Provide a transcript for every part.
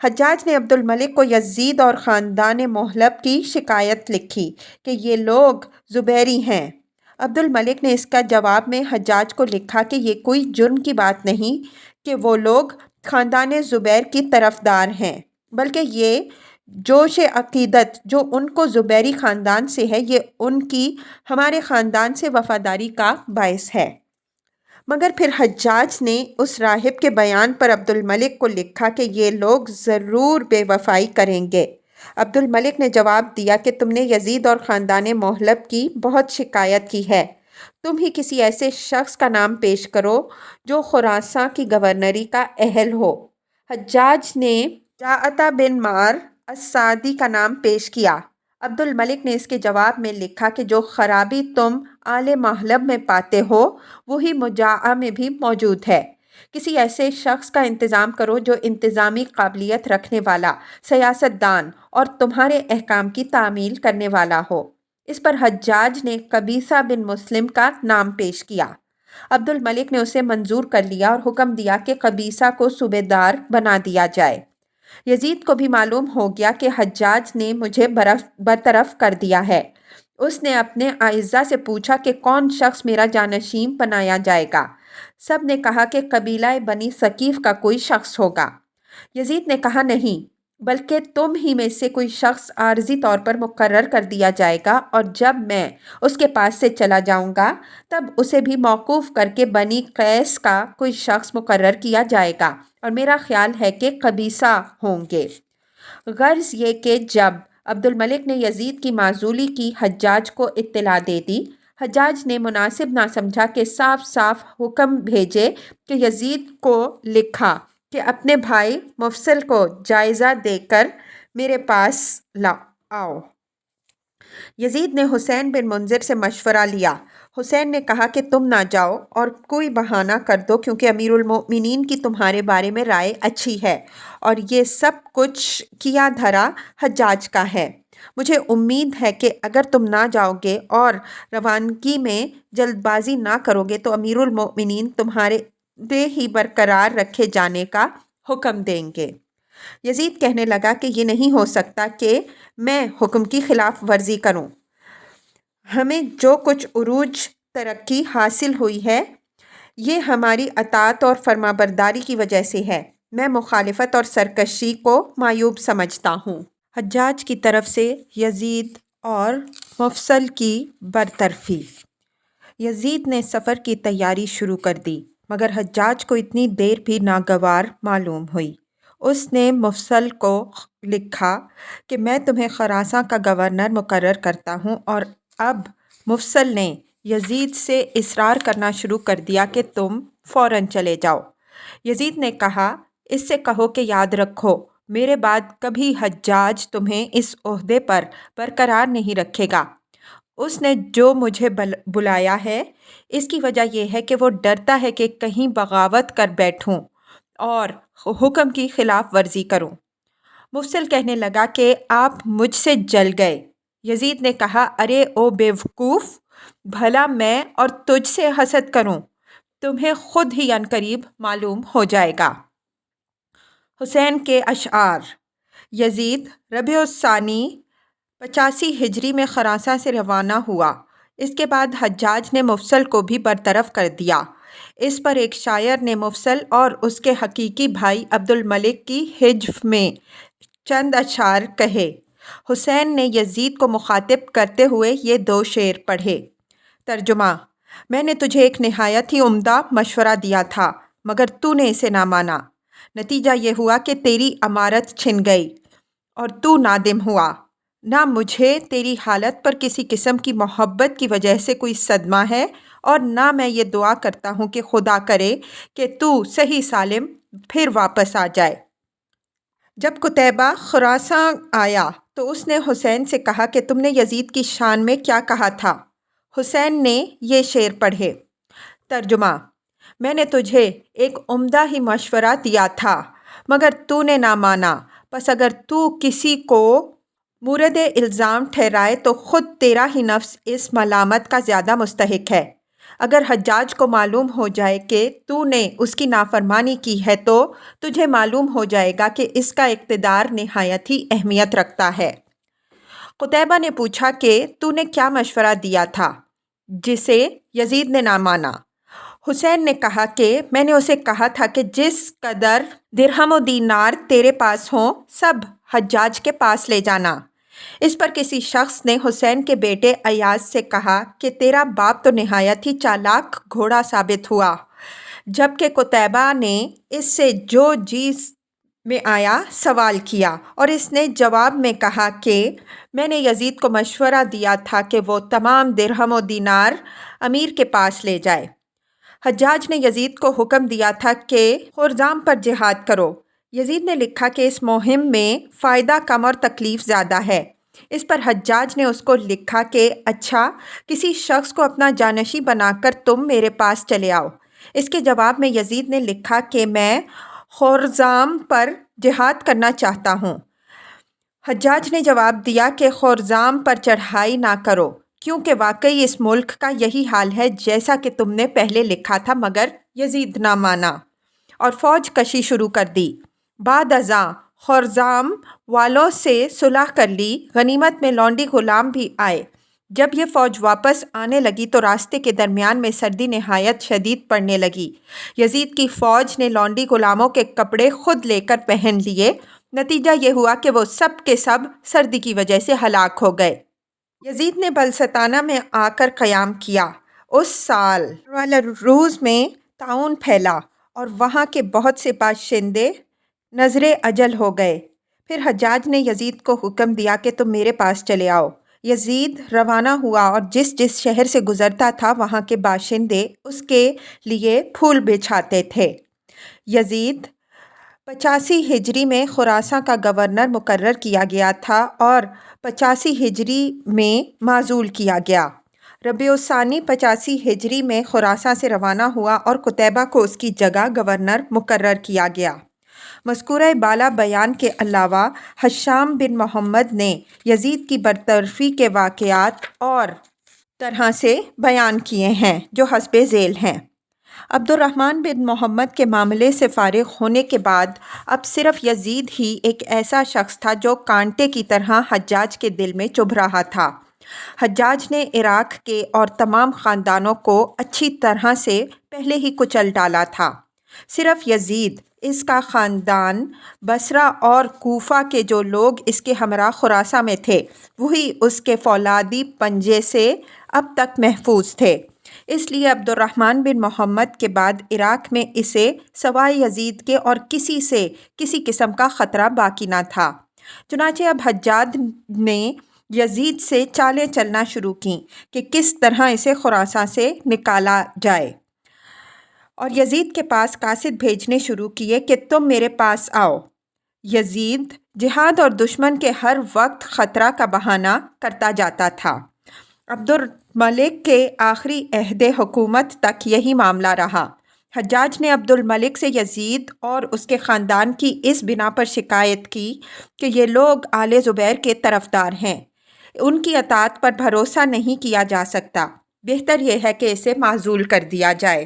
حجاج نے عبد الملک کو یزید اور خاندان مہلب کی شکایت لکھی کہ یہ لوگ زبیری ہیں۔ عبد الملک نے اس کا جواب میں حجاج کو لکھا کہ یہ کوئی جرم کی بات نہیں کہ وہ لوگ خاندان زبیر کی طرفدار ہیں، بلکہ یہ جوش عقیدت جو ان کو زبیری خاندان سے ہے، یہ ان کی ہمارے خاندان سے وفاداری کا باعث ہے۔ مگر پھر حجاج نے اس راہب کے بیان پر عبد الملک کو لکھا کہ یہ لوگ ضرور بے وفائی کریں گے۔ عبد الملک نے جواب دیا کہ تم نے یزید اور خاندان مہلب کی بہت شکایت کی ہے، تم ہی کسی ایسے شخص کا نام پیش کرو جو خراساں کی گورنری کا اہل ہو۔ حجاج نے جاعتہ بن مار السعدی کا نام پیش کیا۔ عبد الملک نے اس کے جواب میں لکھا کہ جو خرابی تم آل مہلب میں پاتے ہو وہی مجاعہ میں بھی موجود ہے۔ کسی ایسے شخص کا انتظام کرو جو انتظامی قابلیت رکھنے والا، سیاست دان اور تمہارے احکام کی تعمیل کرنے والا ہو۔ اس پر حجاج نے قبیصہ بن مسلم کا نام پیش کیا۔ عبد الملک نے اسے منظور کر لیا اور حکم دیا کہ قبیصہ کو صوبے دار بنا دیا جائے۔ یزید کو بھی معلوم ہو گیا کہ حجاج نے مجھے برطرف کر دیا ہے۔ اس نے اپنے اعزا سے پوچھا کہ کون شخص میرا جانشین بنایا جائے گا؟ سب نے کہا کہ قبیلہ بنی ثقیف کا کوئی شخص ہوگا۔ یزید نے کہا نہیں، بلکہ تم ہی میں سے کوئی شخص عارضی طور پر مقرر کر دیا جائے گا، اور جب میں اس کے پاس سے چلا جاؤں گا تب اسے بھی موقوف کر کے بنی قیس کا کوئی شخص مقرر کیا جائے گا، اور میرا خیال ہے کہ قبیصہ ہوں گے۔ غرض یہ کہ جب عبد الملک نے یزید کی معزولی کی حجاج کو اطلاع دے دی، حجاج نے مناسب نہ سمجھا کہ صاف صاف حکم بھیجے کہ یزید کو لکھا کہ اپنے بھائی مفصل کو جائزہ دے کر میرے پاس آؤ۔ یزید نے حسین بن منظر سے مشورہ لیا۔ حسین نے کہا کہ تم نہ جاؤ اور کوئی بہانہ کر دو، کیونکہ امیر المؤمنین کی تمہارے بارے میں رائے اچھی ہے اور یہ سب کچھ کیا دھرا حجاج کا ہے۔ مجھے امید ہے کہ اگر تم نہ جاؤ گے اور روانگی میں جلد بازی نہ کرو گے تو امیر المؤمنین تمہارے ہی برقرار رکھے جانے کا حکم دیں گے۔ یزید کہنے لگا کہ یہ نہیں ہو سکتا کہ میں حکم کی خلاف ورزی کروں۔ ہمیں جو کچھ عروج ترقی حاصل ہوئی ہے یہ ہماری اطاعت اور فرمانبرداری کی وجہ سے ہے۔ میں مخالفت اور سرکشی کو معیوب سمجھتا ہوں۔ حجاج کی طرف سے یزید اور مفصل کی برطرفی۔ یزید نے سفر کی تیاری شروع کر دی، مگر حجاج کو اتنی دیر بھی ناگوار معلوم ہوئی۔ اس نے مفصل کو لکھا کہ میں تمہیں خراساں کا گورنر مقرر کرتا ہوں، اور اب مفصل نے یزید سے اصرار کرنا شروع کر دیا کہ تم فوراً چلے جاؤ۔ یزید نے کہا، اس سے کہو کہ یاد رکھو میرے بعد کبھی حجاج تمہیں اس عہدے پر برقرار نہیں رکھے گا۔ اس نے جو مجھے بلایا ہے اس کی وجہ یہ ہے کہ وہ ڈرتا ہے کہ کہیں بغاوت کر بیٹھوں اور حکم کی خلاف ورزی کروں۔ مفصل کہنے لگا کہ آپ مجھ سے جل گئے۔ یزید نے کہا، ارے او بیوقوف، بھلا میں اور تجھ سے حسد کروں؟ تمہیں خود ہی عنقریب معلوم ہو جائے گا۔ حسین کے اشعار۔ یزید ربیع الثانی 85 ہجری میں خراساں سے روانہ ہوا۔ اس کے بعد حجاج نے مفصل کو بھی برطرف کر دیا۔ اس پر ایک شاعر نے مفصل اور اس کے حقیقی بھائی عبد الملک کی ہجو میں چند اشعار کہے۔ حسین نے یزید کو مخاطب کرتے ہوئے یہ 2 شعر پڑھے۔ ترجمہ: میں نے تجھے ایک نہایت ہی عمدہ مشورہ دیا تھا، مگر تو نے اسے نہ مانا۔ نتیجہ یہ ہوا کہ تیری امارت چھن گئی اور تو نادم ہوا۔ نہ مجھے تیری حالت پر کسی قسم کی محبت کی وجہ سے کوئی صدمہ ہے، اور نہ میں یہ دعا کرتا ہوں کہ خدا کرے کہ تو صحیح سالم پھر واپس آ جائے۔ جب قتیبہ خراساں آیا تو اس نے حسین سے کہا کہ تم نے یزید کی شان میں کیا کہا تھا؟ حسین نے یہ شعر پڑھے۔ ترجمہ: میں نے تجھے ایک عمدہ ہی مشورہ دیا تھا، مگر تو نے نہ مانا، پس اگر تو کسی کو مورد الزام ٹھہرائے تو خود تیرا ہی نفس اس ملامت کا زیادہ مستحق ہے۔ اگر حجاج کو معلوم ہو جائے کہ تو نے اس کی نافرمانی کی ہے تو تجھے معلوم ہو جائے گا کہ اس کا اقتدار نہایت ہی اہمیت رکھتا ہے۔ قتیبہ نے پوچھا کہ تو نے کیا مشورہ دیا تھا جسے یزید نے نہ مانا؟ حسین نے کہا کہ میں نے اسے کہا تھا کہ جس قدر درہم و دینار تیرے پاس ہوں سب حجاج کے پاس لے جانا۔ اس پر کسی شخص نے حسین کے بیٹے ایاز سے کہا کہ تیرا باپ تو نہایت ہی چالاک گھوڑا ثابت ہوا، جبکہ قتیبہ نے اس سے جو جی میں آیا سوال کیا اور اس نے جواب میں کہا کہ میں نے یزید کو مشورہ دیا تھا کہ وہ تمام درہم و دینار امیر کے پاس لے جائے۔ حجاج نے یزید کو حکم دیا تھا کہ خرزام پر جہاد کرو۔ یزید نے لکھا کہ اس مہم میں فائدہ کم اور تکلیف زیادہ ہے۔ اس پر حجاج نے اس کو لکھا کہ اچھا، کسی شخص کو اپنا جانشین بنا کر تم میرے پاس چلے آؤ۔ اس کے جواب میں یزید نے لکھا کہ میں خرزام پر جہاد کرنا چاہتا ہوں۔ حجاج نے جواب دیا کہ خرزام پر چڑھائی نہ کرو، کیونکہ واقعی اس ملک کا یہی حال ہے جیسا کہ تم نے پہلے لکھا تھا، مگر یزید نہ مانا اور فوج کشی شروع کر دی۔ بعد ازاں خرزام والوں سے صلح کر لی، غنیمت میں لونڈی غلام بھی آئے۔ جب یہ فوج واپس آنے لگی تو راستے کے درمیان میں سردی نہایت شدید پڑنے لگی۔ یزید کی فوج نے لونڈی غلاموں کے کپڑے خود لے کر پہن لیے۔ نتیجہ یہ ہوا کہ وہ سب کے سب سردی کی وجہ سے ہلاک ہو گئے۔ یزید نے بلسطانہ میں آ کر قیام کیا۔ اس سال روز میں طاعون پھیلا اور وہاں کے بہت سے باشندے نذر اجل ہو گئے۔ پھر حجاج نے یزید کو حکم دیا کہ تم میرے پاس چلے آؤ۔ یزید روانہ ہوا اور جس شہر سے گزرتا تھا وہاں کے باشندے اس کے لیے پھول بچھاتے تھے۔ یزید 85 ہجری میں خراساں کا گورنر مقرر کیا گیا تھا اور 85 ہجری میں معزول کیا گیا۔ ربیع الثانی 85 ہجری میں خراساں سے روانہ ہوا اور قتیبہ کو اس کی جگہ گورنر مقرر کیا گیا۔ مذکورہ بالا بیان کے علاوہ ہشام بن محمد نے یزید کی برطرفی کے واقعات اور طرح سے بیان کیے ہیں جو حسب ذیل ہیں۔ عبد الرحمن بن محمد کے معاملے سے فارغ ہونے کے بعد اب صرف یزید ہی ایک ایسا شخص تھا جو کانٹے کی طرح حجاج کے دل میں چبھ رہا تھا۔ حجاج نے عراق کے اور تمام خاندانوں کو اچھی طرح سے پہلے ہی کچل ڈالا تھا۔ صرف یزید، اس کا خاندان، بصرہ اور کوفہ کے جو لوگ اس کے ہمراہ خراساں میں تھے، وہی اس کے فولادی پنجے سے اب تک محفوظ تھے۔ اس لیے عبد الرحمن بن محمد کے بعد عراق میں اسے سوائے یزید کے اور کسی سے کسی قسم کا خطرہ باقی نہ تھا۔ چنانچہ اب حجاج نے یزید سے چالیں چلنا شروع کیں کہ کس طرح اسے خراساں سے نکالا جائے، اور یزید کے پاس قاصد بھیجنے شروع کیے کہ تم میرے پاس آؤ۔ یزید جہاد اور دشمن کے ہر وقت خطرہ کا بہانہ کرتا جاتا تھا۔ عبد الملک کے آخری عہد حکومت تک یہی معاملہ رہا۔ حجاج نے عبد الملک سے یزید اور اس کے خاندان کی اس بنا پر شکایت کی کہ یہ لوگ آل زبیر کے طرفدار ہیں، ان کی اطاعت پر بھروسہ نہیں کیا جا سکتا، بہتر یہ ہے کہ اسے معزول کر دیا جائے۔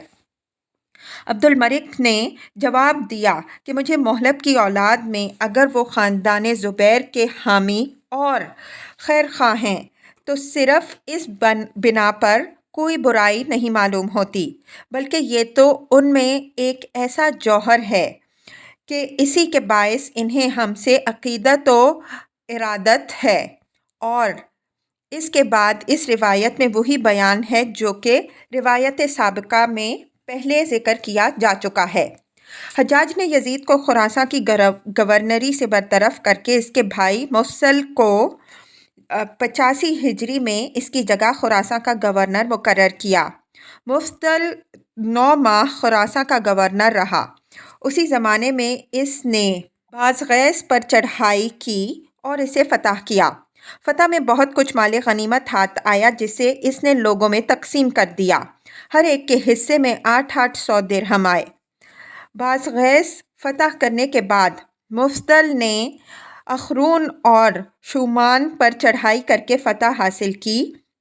عبد الملک نے جواب دیا کہ مجھے مہلب کی اولاد میں اگر وہ خاندان زبیر کے حامی اور خیر خواہ ہیں تو صرف اس بنا پر کوئی برائی نہیں معلوم ہوتی، بلکہ یہ تو ان میں ایک ایسا جوہر ہے کہ اسی کے باعث انہیں ہم سے عقیدت و ارادت ہے۔ اور اس کے بعد اس روایت میں وہی بیان ہے جو کہ روایت سابقہ میں پہلے ذکر کیا جا چکا ہے۔ حجاج نے یزید کو خراساں کی گورنری سے برطرف کر کے اس کے بھائی مفصل کو 85 ہجری میں اس کی جگہ خراساں کا گورنر مقرر کیا۔ مفصل 9 ماہ خراساں کا گورنر رہا۔ اسی زمانے میں اس نے بازغیس پر چڑھائی کی اور اسے فتح کیا۔ فتح میں بہت کچھ مال غنیمت ہاتھ آیا جسے اس نے لوگوں میں تقسیم کر دیا۔ ہر ایک کے حصے میں 800 درہم آئے۔ بازغیس فتح کرنے کے بعد مفصل نے اخرون اور شومان پر چڑھائی کر کے فتح حاصل کی۔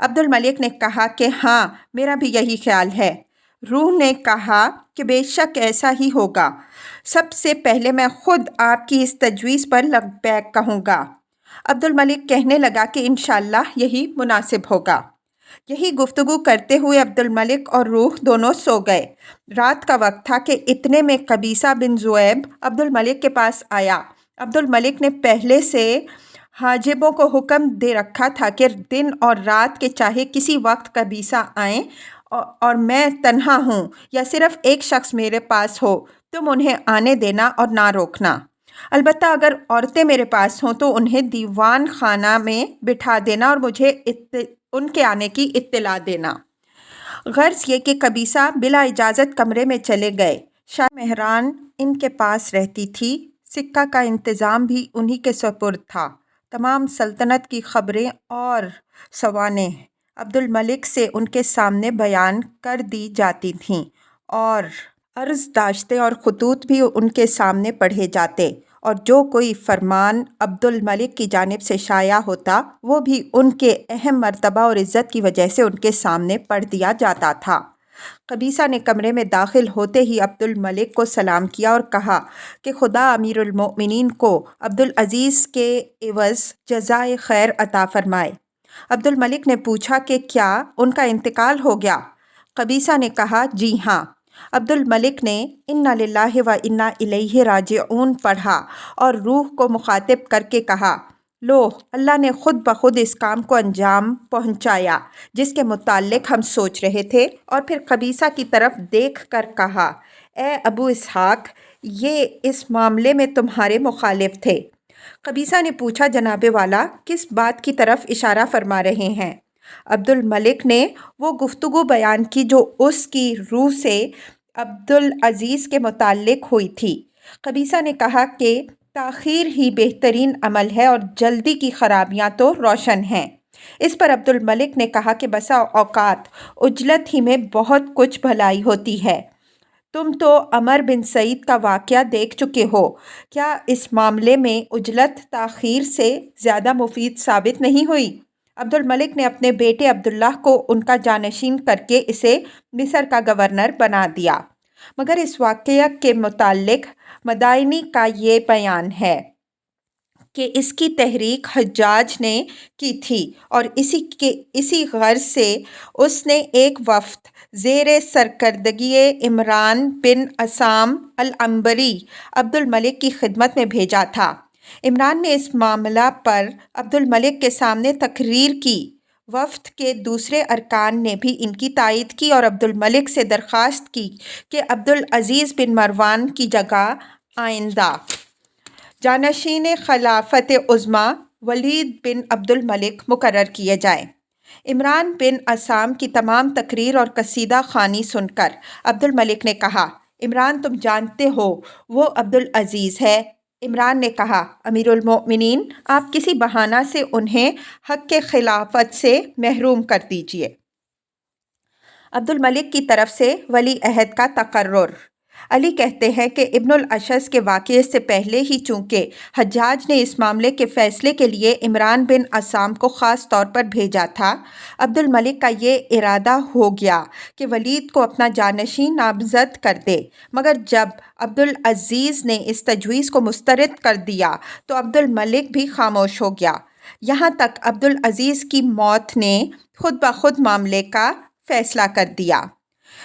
عبد الملک نے کہا کہ ہاں، میرا بھی یہی خیال ہے۔ روح نے کہا کہ بے شک ایسا ہی ہوگا۔ سب سے پہلے میں خود آپ کی اس تجویز پر لبیک کہوں گا۔ عبد الملک کہنے لگا کہ انشاءاللہ یہی مناسب ہوگا۔ یہی گفتگو کرتے ہوئے عبد الملک اور روح دونوں سو گئے۔ رات کا وقت تھا کہ اتنے میں قبیصہ بن ذؤیب عبد الملک کے پاس آیا۔ عبد الملک نے پہلے سے حاجبوں کو حکم دے رکھا تھا کہ دن اور رات کے چاہے کسی وقت قبیصہ آئیں اور میں تنہا ہوں یا صرف ایک شخص میرے پاس ہو، تم انہیں آنے دینا اور نہ روکنا۔ البتہ اگر عورتیں میرے پاس ہوں تو انہیں دیوان خانہ میں بٹھا دینا اور مجھے ان کے آنے کی اطلاع دینا۔ غرض یہ کہ قبیصہ بلا اجازت کمرے میں چلے گئے۔ شاہ مہران ان کے پاس رہتی تھی۔ سکہ کا انتظام بھی انہی کے سپرد تھا۔ تمام سلطنت کی خبریں اور سوانح عبد الملک سے ان کے سامنے بیان کر دی جاتی تھیں اور عرض داشتیں اور خطوط بھی ان کے سامنے پڑھے جاتے، اور جو کوئی فرمان عبد الملک کی جانب سے شائع ہوتا وہ بھی ان کے اہم مرتبہ اور عزت کی وجہ سے ان کے سامنے پڑھ دیا جاتا تھا۔ قبیصہ نے کمرے میں داخل ہوتے ہی عبد الملک کو سلام کیا اور کہا کہ خدا امیر المؤمنین کو عبد العزیز کے عوض جزائے خیر عطا فرمائے۔ عبد الملک نے پوچھا کہ کیا ان کا انتقال ہو گیا؟ قبیصہ نے کہا جی ہاں۔ عبد الملک نے انا للہ و انا الیہ راجعون پڑھا اور روح کو مخاطب کر کے کہا، لو، اللہ نے خود بخود اس کام کو انجام پہنچایا جس کے متعلق ہم سوچ رہے تھے۔ اور پھر قبیصہ کی طرف دیکھ کر کہا، اے ابو اسحاق، یہ اس معاملے میں تمہارے مخالف تھے۔ قبیصہ نے پوچھا، جناب والا، کس بات کی طرف اشارہ فرما رہے ہیں؟ عبد الملک نے وہ گفتگو بیان کی جو اس کی روح سے عبد العزیز کے متعلق ہوئی تھی۔ قبیصہ نے کہا کہ تاخیر ہی بہترین عمل ہے اور جلدی کی خرابیاں تو روشن ہیں۔ اس پر عبد الملک نے کہا کہ بسا اوقات عجلت ہی میں بہت کچھ بھلائی ہوتی ہے۔ تم تو عمر بن سعید کا واقعہ دیکھ چکے ہو، کیا اس معاملے میں عجلت تاخیر سے زیادہ مفید ثابت نہیں ہوئی؟ عبد الملک نے اپنے بیٹے عبداللہ کو ان کا جانشین کر کے اسے مصر کا گورنر بنا دیا۔ مگر اس واقعہ کے متعلق مدائنی کا یہ بیان ہے کہ اس کی تحریک حجاج نے کی تھی اور اسی غرض سے اس نے ایک وفد زیر سرکردگی عمران بن عصام العنبری عبد الملک کی خدمت میں بھیجا تھا۔ عمران نے اس معاملہ پر عبد الملک کے سامنے تقریر کی۔ وفد کے دوسرے ارکان نے بھی ان کی تائید کی اور عبد الملک سے درخواست کی کہ عبد العزیز بن مروان کی جگہ آئندہ جانشین خلافت عظمیٰ ولید بن عبد الملک مقرر کیے جائیں۔ عمران بن عصام کی تمام تقریر اور قصیدہ خوانی سن کر عبد الملک نے کہا، عمران، تم جانتے ہو وہ عبد العزیز ہے۔ عمران نے کہا، امیر المؤمنین، آپ کسی بہانہ سے انہیں حق کے خلافت سے محروم کر دیجئے۔ عبد الملک کی طرف سے ولی عہد کا تقرر۔ علی کہتے ہیں کہ ابن الاشعث کے واقعے سے پہلے ہی چونکہ حجاج نے اس معاملے کے فیصلے کے لیے عمران بن عصام کو خاص طور پر بھیجا تھا، عبد الملک کا یہ ارادہ ہو گیا کہ ولید کو اپنا جانشین نامزد کر دے، مگر جب عبد العزیز نے اس تجویز کو مسترد کر دیا تو عبد الملک بھی خاموش ہو گیا، یہاں تک عبد العزیز کی موت نے خود بخود معاملے کا فیصلہ کر دیا۔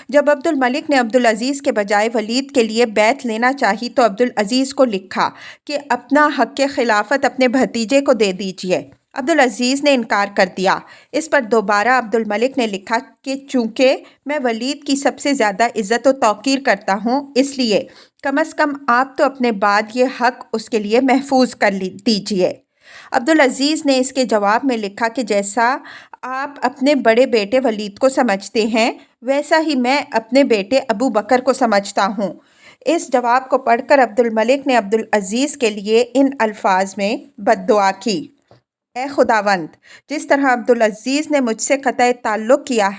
جب عبد الملک نے عبد العزیز کے بجائے ولید کے لیے بیعت لینا چاہی تو عبد العزیز کو لکھا کہ اپنا حق خلافت اپنے بھتیجے کو دے دیجیے۔ عبد العزیز نے انکار کر دیا۔ اس پر دوبارہ عبد الملک نے لکھا کہ چونکہ میں ولید کی سب سے زیادہ عزت و توقیر کرتا ہوں، اس لیے کم از کم آپ تو اپنے بعد یہ حق اس کے لیے محفوظ کر دیجیے۔ عبد العزیز نے اس کے جواب میں لکھا کہ جیسا آپ اپنے بڑے بیٹے ولید کو سمجھتے ہیں ویسا ہی میں اپنے بیٹے ابو بکر کو سمجھتا ہوں۔ اس جواب کو پڑھ کر عبد الملک نے عبد العزیز کے لیے ان الفاظ میں بد دعا کی، اے خداوند، جس طرح عبد العزیز نے مجھ سے قطع تعلق کیا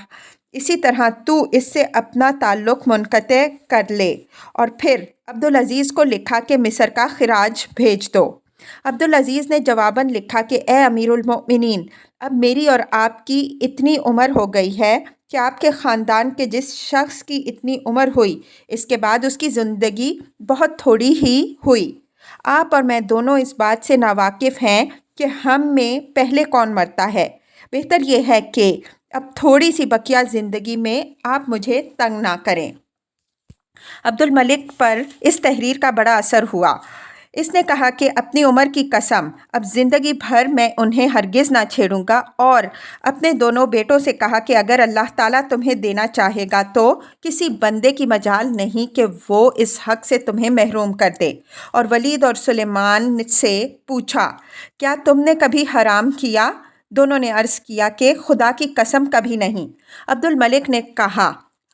اسی طرح تو اس سے اپنا تعلق منقطع کر لے۔ اور پھر عبد العزیز کو لکھا کہ مصر کا خراج بھیج دو۔ عبد العزیز نے جواباً لکھا کہ اے امیر المؤمنین، اب میری اور آپ کی اتنی عمر ہو گئی ہے کہ آپ کے خاندان کے جس شخص کی اتنی عمر ہوئی اس کے بعد اس کی زندگی بہت تھوڑی ہی ہوئی۔ آپ اور میں دونوں اس بات سے ناواقف ہیں کہ ہم میں پہلے کون مرتا ہے۔ بہتر یہ ہے کہ اب تھوڑی سی بقیہ زندگی میں آپ مجھے تنگ نہ کریں۔ عبد الملک پر اس تحریر کا بڑا اثر ہوا۔ اس نے کہا کہ اپنی عمر کی قسم، اب زندگی بھر میں انہیں ہرگز نہ چھیڑوں گا، اور اپنے دونوں بیٹوں سے کہا کہ اگر اللہ تعالیٰ تمہیں دینا چاہے گا تو کسی بندے کی مجال نہیں کہ وہ اس حق سے تمہیں محروم کر دے۔ اور ولید اور سلیمان سے پوچھا، کیا تم نے کبھی حرام کیا؟ دونوں نے عرض کیا کہ خدا کی قسم کبھی نہیں۔ عبد الملک نے کہا،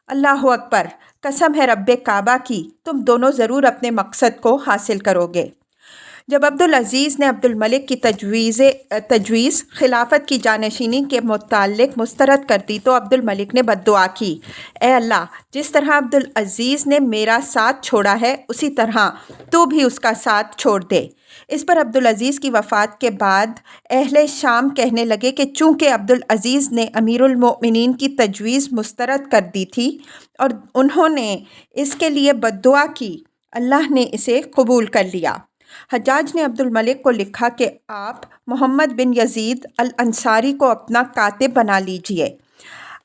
اللہ اکبر، قسم ہے رب کعبہ کی، تم دونوں ضرور اپنے مقصد کو حاصل کرو گے۔ جب عبدالعزیز نے عبد الملک کی تجویز خلافت کی جانشینی کے متعلق مسترد کر دی تو عبد الملک نے بد دعا کی، اے اللہ، جس طرح عبدالعزیز نے میرا ساتھ چھوڑا ہے اسی طرح تو بھی اس کا ساتھ چھوڑ دے۔ اس پر عبدالعزیز کی وفات کے بعد اہل شام کہنے لگے کہ چونکہ عبدالعزیز نے امیر المؤمنین کی تجویز مسترد کر دی تھی اور انہوں نے اس کے لیے بد دعا کی، اللہ نے اسے قبول کر لیا۔ حجاج نے عبد الملک کو لکھا کہ آپ محمد بن یزید الانصاری کو اپنا کاتب بنا لیجئے۔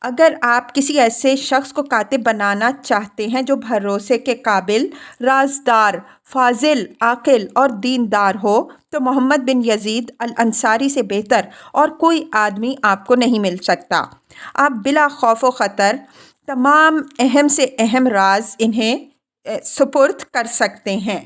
اگر آپ کسی ایسے شخص کو کاتب بنانا چاہتے ہیں جو بھروسے کے قابل، رازدار، فاضل، عاقل اور دیندار ہو تو محمد بن یزید الانصاری سے بہتر اور کوئی آدمی آپ کو نہیں مل سکتا۔ آپ بلا خوف و خطر تمام اہم سے اہم راز انہیں سپرد کر سکتے ہیں۔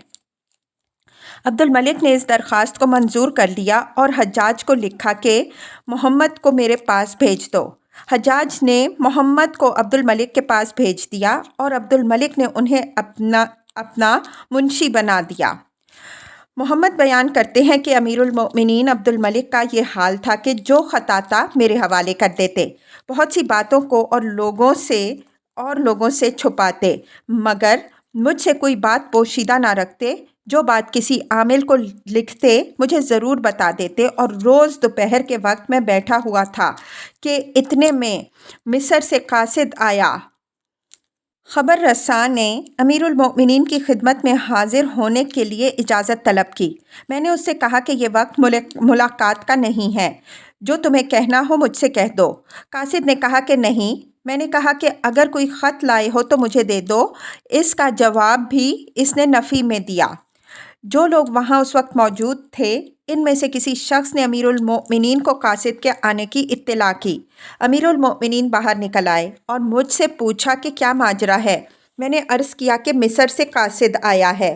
عبد الملک نے اس درخواست کو منظور کر لیا اور حجاج کو لکھا کہ محمد کو میرے پاس بھیج دو۔ حجاج نے محمد کو عبد الملک کے پاس بھیج دیا اور عبد الملک نے انہیں اپنا منشی بنا دیا۔ محمد بیان کرتے ہیں کہ امیر المؤمنین عبد الملک کا یہ حال تھا کہ جو خطاطا میرے حوالے کر دیتے، بہت سی باتوں کو اور لوگوں سے چھپاتے، مگر مجھ سے کوئی بات پوشیدہ نہ رکھتے۔ جو بات کسی عامل کو لکھتے مجھے ضرور بتا دیتے، اور روز دوپہر کے وقت میں بیٹھا ہوا تھا کہ اتنے میں مصر سے قاصد آیا۔ خبر رساں نے امیر المؤمنین کی خدمت میں حاضر ہونے کے لیے اجازت طلب کی۔ میں نے اس سے کہا کہ یہ وقت ملاقات کا نہیں ہے، جو تمہیں کہنا ہو مجھ سے کہہ دو۔ قاصد نے کہا کہ نہیں۔ میں نے کہا کہ اگر کوئی خط لائے ہو تو مجھے دے دو۔ اس کا جواب بھی اس نے نفی میں دیا۔ جو لوگ وہاں اس وقت موجود تھے ان میں سے کسی شخص نے امیر المؤمنین کو قاصد کے آنے کی اطلاع کی۔ امیر المؤمنین باہر نکل آئے اور مجھ سے پوچھا کہ کیا ماجرا ہے۔ میں نے عرض کیا کہ مصر سے قاصد آیا ہے۔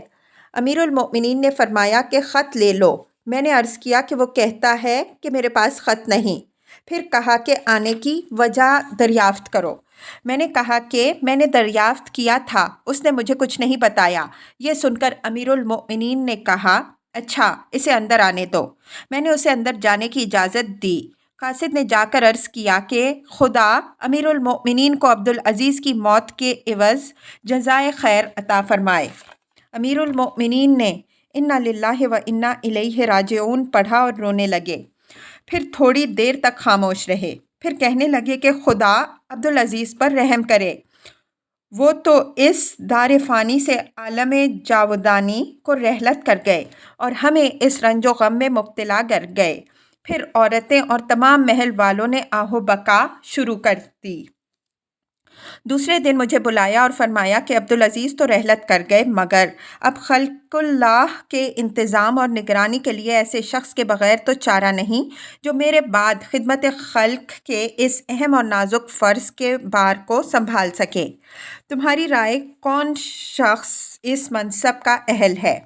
امیر المؤمنین نے فرمایا کہ خط لے لو۔ میں نے عرض کیا کہ وہ کہتا ہے کہ میرے پاس خط نہیں۔ پھر کہا کہ آنے کی وجہ دریافت کرو۔ میں نے کہا کہ میں نے دریافت کیا تھا، اس نے مجھے کچھ نہیں بتایا۔ یہ سن کر امیر المؤمنین نے کہا، اچھا، اسے اندر آنے دو۔ میں نے اسے اندر جانے کی اجازت دی۔ قاصد نے جا کر عرض کیا کہ خدا امیر المؤمنین کو عبدالعزیز کی موت کے عوض جزائے خیر عطا فرمائے۔ امیر المؤمنین نے انا للہ و انا الیہ راجعون پڑھا اور رونے لگے، پھر تھوڑی دیر تک خاموش رہے، پھر کہنے لگے کہ خدا عبدالعزیز پر رحم کرے، وہ تو اس دار فانی سے عالم جاودانی کو رحلت کر گئے اور ہمیں اس رنج و غم میں مبتلا کر گئے۔ پھر عورتیں اور تمام محل والوں نے آہ و بکا شروع کر دی۔ دوسرے دن مجھے بلایا اور فرمایا کہ عبدالعزیز تو رحلت کر گئے، مگر اب خلق اللہ کے انتظام اور نگرانی کے لیے ایسے شخص کے بغیر تو چارہ نہیں جو میرے بعد خدمت خلق کے اس اہم اور نازک فرض کے بار کو سنبھال سکے۔ تمہاری رائے کون شخص اس منصب کا اہل ہے؟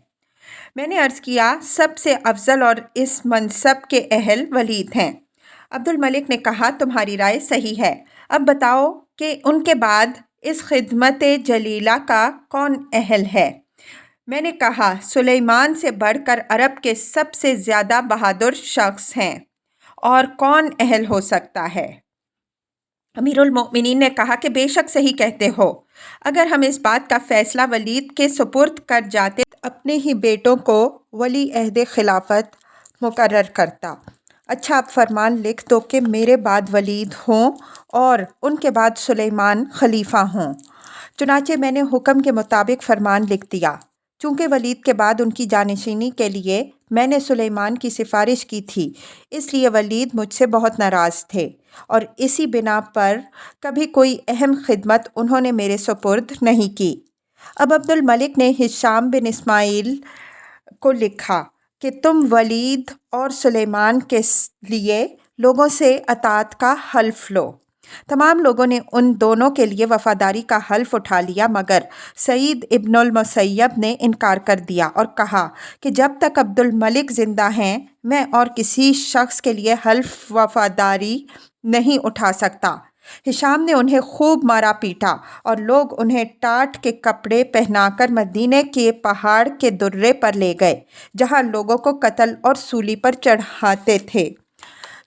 میں نے عرض کیا، سب سے افضل اور اس منصب کے اہل ولید ہیں۔ عبد الملک نے کہا، تمہاری رائے صحیح ہے، اب بتاؤ کہ ان کے بعد اس خدمت جلیلہ کا کون اہل ہے؟ میں نے کہا، سلیمان سے بڑھ کر عرب کے سب سے زیادہ بہادر شخص ہیں، اور کون اہل ہو سکتا ہے؟ امیر المؤمنین نے کہا کہ بے شک صحیح کہتے ہو۔ اگر ہم اس بات کا فیصلہ ولید کے سپرد کر جاتے اپنے ہی بیٹوں کو ولی عہد خلافت مقرر کرتا۔ اچھا اب فرمان لکھ دو کہ میرے بعد ولید ہوں اور ان کے بعد سلیمان خلیفہ ہوں۔ چنانچہ میں نے حکم کے مطابق فرمان لکھ دیا۔ چونکہ ولید کے بعد ان کی جانشینی کے لیے میں نے سلیمان کی سفارش کی تھی، اس لیے ولید مجھ سے بہت ناراض تھے اور اسی بنا پر کبھی کوئی اہم خدمت انہوں نے میرے سپرد نہیں کی۔ اب عبد الملک نے ہشام بن اسماعیل کو لکھا کہ تم ولید اور سلیمان کے لیے لوگوں سے اطاعت کا حلف لو۔ تمام لوگوں نے ان دونوں کے لیے وفاداری کا حلف اٹھا لیا، مگر سعید ابن المسیب نے انکار کر دیا اور کہا کہ جب تک عبد الملک زندہ ہیں میں اور کسی شخص کے لیے حلف وفاداری نہیں اٹھا سکتا۔ ہشام نے انہیں خوب مارا پیٹا اور لوگ انہیں ٹاٹ کے کپڑے پہنا کر مدینے کے پہاڑ کے درے پر لے گئے، جہاں لوگوں کو قتل اور سولی پر چڑھاتے تھے۔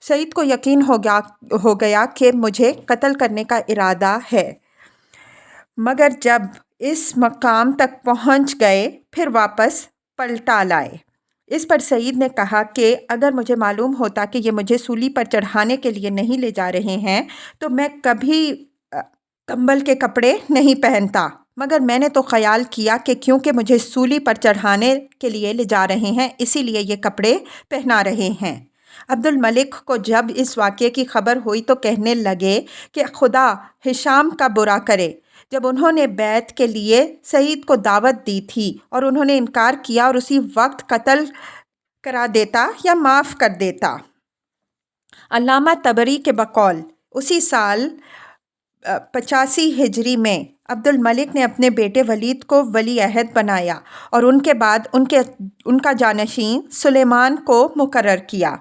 سعید کو یقین ہو گیا کہ مجھے قتل کرنے کا ارادہ ہے، مگر جب اس مقام تک پہنچ گئے پھر واپس پلٹا لائے۔ اس پر سعید نے کہا کہ اگر مجھے معلوم ہوتا کہ یہ مجھے سولی پر چڑھانے کے لیے نہیں لے جا رہے ہیں تو میں کبھی کمبل کے کپڑے نہیں پہنتا، مگر میں نے تو خیال کیا کہ کیونکہ مجھے سولی پر چڑھانے کے لیے لے جا رہے ہیں اسی لیے یہ کپڑے پہنا رہے ہیں۔ عبد الملک کو جب اس واقعے کی خبر ہوئی تو کہنے لگے کہ خدا ہشام کا برا کرے، جب انہوں نے بیعت کے لیے سعید کو دعوت دی تھی اور انہوں نے انکار کیا اور اسی وقت قتل کرا دیتا یا معاف کر دیتا۔ علامہ طبری کے بقول اسی سال 85 ہجری میں عبد الملک نے اپنے بیٹے ولید کو ولی عہد بنایا اور ان کے بعد ان کا جانشین سلیمان کو مقرر کیا۔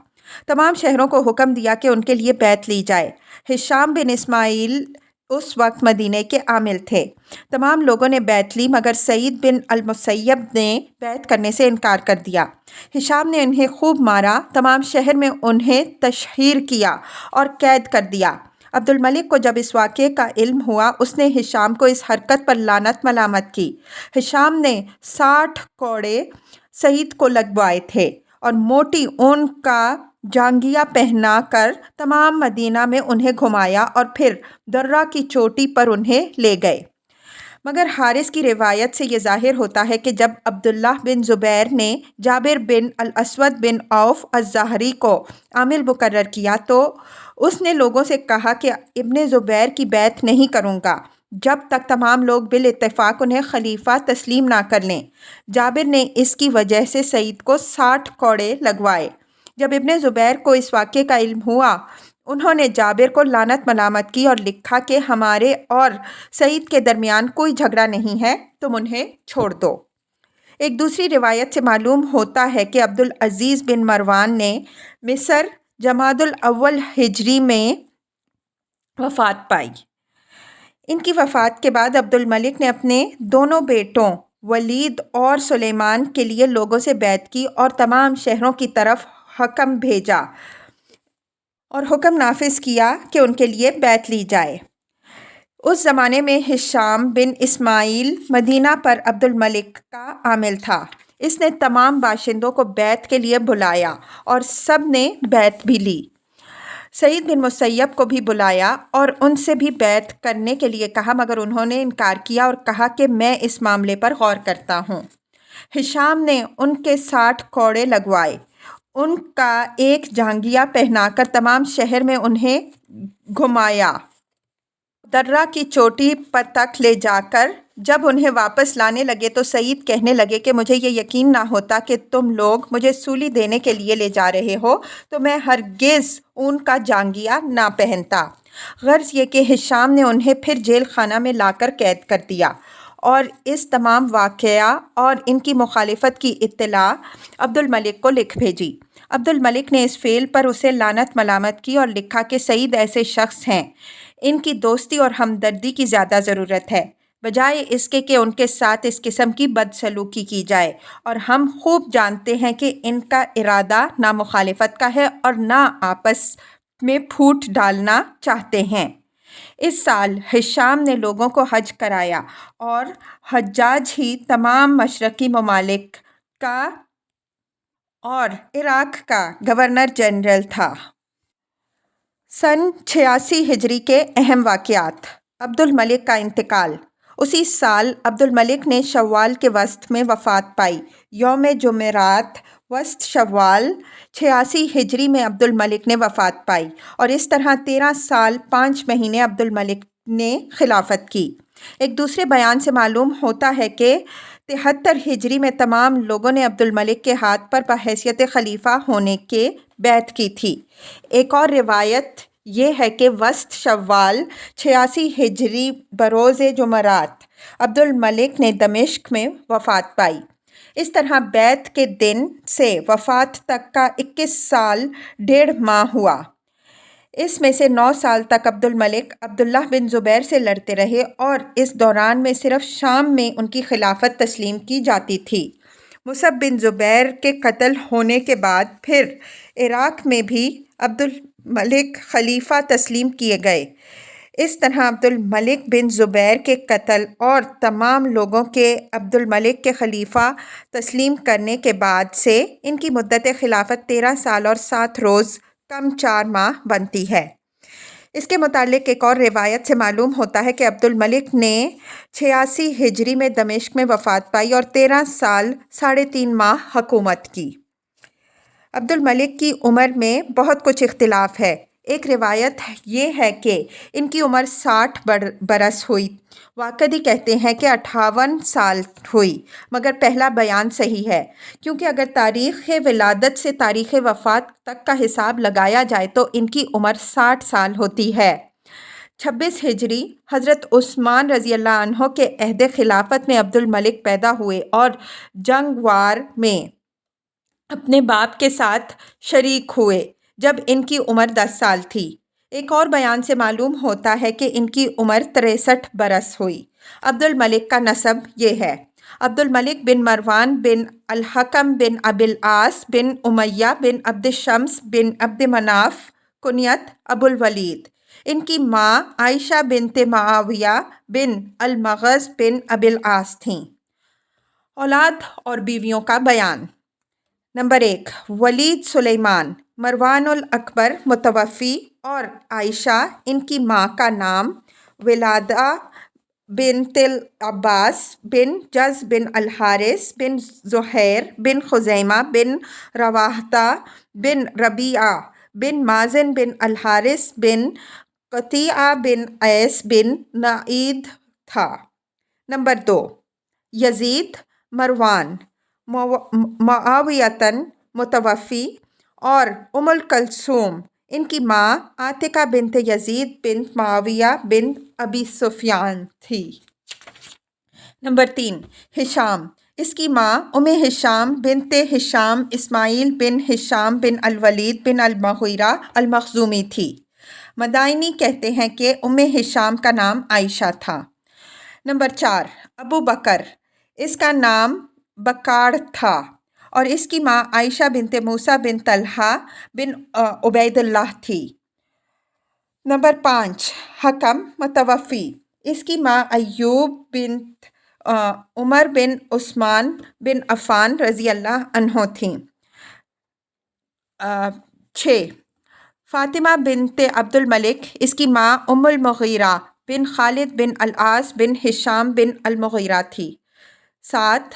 تمام شہروں کو حکم دیا کہ ان کے لیے بیعت لی جائے۔ ہشام بن اسماعیل اس وقت مدینے کے عامل تھے۔ تمام لوگوں نے بیعت لی مگر سعید بن المسیب نے بیعت کرنے سے انکار کر دیا۔ ہشام نے انہیں خوب مارا، تمام شہر میں انہیں تشہیر کیا اور قید کر دیا۔ عبد الملک کو جب اس واقعے کا علم ہوا اس نے ہشام کو اس حرکت پر لعنت ملامت کی۔ ہشام نے 60 کوڑے سعید کو لگوائے تھے اور موٹی اون کا جانگیا پہنا کر تمام مدینہ میں انہیں گھمایا اور پھر درہ کی چوٹی پر انہیں لے گئے۔ مگر حارث کی روایت سے یہ ظاہر ہوتا ہے کہ جب عبداللہ بن زبیر نے جابر بن الاسود بن عوف الظاہری کو عامل مقرر کیا تو اس نے لوگوں سے کہا کہ ابن زبیر کی بیعت نہیں کروں گا جب تک تمام لوگ بالاتفاق انہیں خلیفہ تسلیم نہ کر لیں۔ جابر نے اس کی وجہ سے سعید کو 60 کوڑے لگوائے۔ جب ابن زبیر کو اس واقعے کا علم ہوا انہوں نے جابر کو لعنت ملامت کی اور لکھا کہ ہمارے اور سعید کے درمیان کوئی جھگڑا نہیں ہے، تم انہیں چھوڑ دو۔ ایک دوسری روایت سے معلوم ہوتا ہے کہ عبد العزیز بن مروان نے مصر جمادی الاول ہجری میں وفات پائی۔ ان کی وفات کے بعد عبد الملک نے اپنے دونوں بیٹوں ولید اور سلیمان کے لیے لوگوں سے بیعت کی اور تمام شہروں کی طرف حکم بھیجا اور حکم نافذ کیا کہ ان کے لیے بیعت لی جائے۔ اس زمانے میں ہشام بن اسماعیل مدینہ پر عبد الملک کا عامل تھا۔ اس نے تمام باشندوں کو بیعت کے لیے بلایا اور سب نے بیعت بھی لی۔ سعید بن مسیب کو بھی بلایا اور ان سے بھی بیعت کرنے کے لیے کہا مگر انہوں نے انکار کیا اور کہا کہ میں اس معاملے پر غور کرتا ہوں۔ ہشام نے ان کے 60 کوڑے لگوائے، ان کا ایک جانگیا پہنا کر تمام شہر میں انہیں گھمایا، درہ کی چوٹی پر تک لے جا کر جب انہیں واپس لانے لگے تو سعید کہنے لگے کہ مجھے یہ یقین نہ ہوتا کہ تم لوگ مجھے سولی دینے کے لیے لے جا رہے ہو تو میں ہرگز اون کا جانگیا نہ پہنتا۔ غرض یہ کہ ہشام نے انہیں پھر جیل خانہ میں لا کر قید کر دیا اور اس تمام واقعہ اور ان کی مخالفت کی اطلاع عبد الملک کو لکھ بھیجی۔ عبد الملک نے اس فعل پر اسے لعنت ملامت کی اور لکھا کہ سعید ایسے شخص ہیں، ان کی دوستی اور ہمدردی کی زیادہ ضرورت ہے، بجائے اس کے کہ ان کے ساتھ اس قسم کی بدسلوکی کی جائے، اور ہم خوب جانتے ہیں کہ ان کا ارادہ نہ مخالفت کا ہے اور نہ آپس میں پھوٹ ڈالنا چاہتے ہیں۔ اس سال ہشام نے لوگوں کو حج کرایا اور حجاج ہی تمام مشرقی ممالک کا اور عراق کا گورنر جنرل تھا۔ سن 86 ہجری کے اہم واقعات: عبد الملک کا انتقال۔ اسی سال عبد الملک نے شوال کے وسط میں وفات پائی۔ یوم جمعرات وسط شوال 86 ہجری میں عبد الملک نے وفات پائی، اور اس طرح 13 سال 5 مہینے عبد الملک نے خلافت کی۔ ایک دوسرے بیان سے معلوم ہوتا ہے کہ 73 ہجری میں تمام لوگوں نے عبد الملک کے ہاتھ پر بحیثیت خلیفہ ہونے کے بیعت کی تھی۔ ایک اور روایت یہ ہے کہ وسط شوال 86 ہجری بروز جمعرات عبد الملک نے دمشق میں وفات پائی۔ اس طرح بیعت کے دن سے وفات تک کا 21 سال 1.5 ماہ ہوا۔ اس میں سے 9 سال تک عبد الملک عبداللہ بن زبیر سے لڑتے رہے، اور اس دوران میں صرف شام میں ان کی خلافت تسلیم کی جاتی تھی۔ مصعب بن زبیر کے قتل ہونے کے بعد پھر عراق میں بھی عبد الملک خلیفہ تسلیم کیے گئے۔ اس طرح عبد الملک بن زبیر کے قتل اور تمام لوگوں کے عبد الملک کے خلیفہ تسلیم کرنے کے بعد سے ان کی مدت خلافت 13 سال اور 7 روز کم 4 ماہ بنتی ہے۔ اس کے متعلق ایک اور روایت سے معلوم ہوتا ہے کہ عبد الملک نے 86 ہجری میں دمشق میں وفات پائی اور 13 سال 3.5 ماہ حکومت کی۔ عبد الملک کی عمر میں بہت کچھ اختلاف ہے۔ ایک روایت یہ ہے کہ ان کی عمر 60 برس ہوئی۔ واقدی کہتے ہیں کہ 58 سال ہوئی، مگر پہلا بیان صحیح ہے، کیونکہ اگر تاریخ ولادت سے تاریخ وفات تک کا حساب لگایا جائے تو ان کی عمر 60 سال ہوتی ہے۔ 26 ہجری حضرت عثمان رضی اللہ عنہ کے عہد خلافت میں عبد الملک پیدا ہوئے اور جنگ وار میں اپنے باپ کے ساتھ شریک ہوئے جب ان کی عمر 10 سال تھی۔ ایک اور بیان سے معلوم ہوتا ہے کہ ان کی عمر 63 برس ہوئی۔ عبد الملک کا نسب یہ ہے: عبد الملک بن مروان بن الحکم بن ابی العاص بن امیہ بن عبد شمس بن عبد مناف، کنیت ابو الولید۔ ان کی ماں عائشہ بنت معاویہ بن المغز بن ابی العاص تھیں۔ اولاد اور بیویوں کا بیان: نمبر 1، ولید سلیمان، مروان الاکبر متوفی، اور عائشہ ان کی ماں کا نام ولادہ بنت العباس بن جز بن الحارث بن زہیر بن خزیمہ بن رواحہ بن ربیعہ بن مازن بن الحارث بن قطیعہ بن قیس بن نعید تھا۔ نمبر 2، یزید، مروان، معاویتاً متوفی، اور ام الکلثوم ان کی ماں عاتکہ بنت یزید بنت معاویہ بن ابی سفیان تھی۔ نمبر 3، ہشام، اس کی ماں ام ہشام بنت ہشام اسماعیل بن ہشام بن الولید بن المغیرہ المخزومی تھی۔ مدائنی کہتے ہیں کہ ام ہشام کا نام عائشہ تھا۔ نمبر 4، ابو بکر، اس کا نام بکاڑ تھا، اور اس کی ماں عائشہ بنت موسیٰ بن طلحہ بن عبید اللہ تھی۔ نمبر 5، حکم، متوفی، اس کی ماں ایوب بنت عمر بن عثمان بن عفان رضی اللہ عنہ تھیں۔ 6، فاطمہ بنت عبد الملک، اس کی ماں ام المغیرہ بن خالد بن العاص بن ہشام بن المغیرہ تھی۔ 7،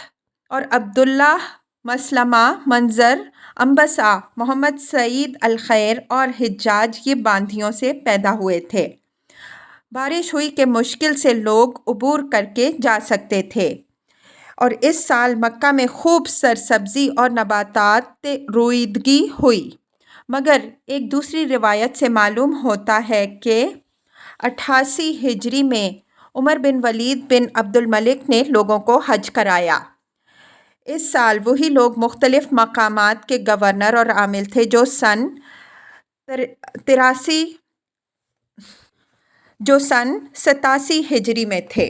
اور عبداللہ، مسلمہ، منظر، انبسہ، محمد سعید الخیر اور حجاج یہ باندیوں سے پیدا ہوئے تھے۔ بارش ہوئی کہ مشکل سے لوگ عبور کر کے جا سکتے تھے، اور اس سال مکہ میں خوب سرسبزی اور نباتات رویدگی ہوئی۔ مگر ایک دوسری روایت سے معلوم ہوتا ہے کہ 88 ہجری میں عمر بن ولید بن عبد الملک نے لوگوں کو حج کرایا۔ اس سال وہی لوگ مختلف مقامات کے گورنر اور عامل تھے جو سن 87 ہجری میں تھے۔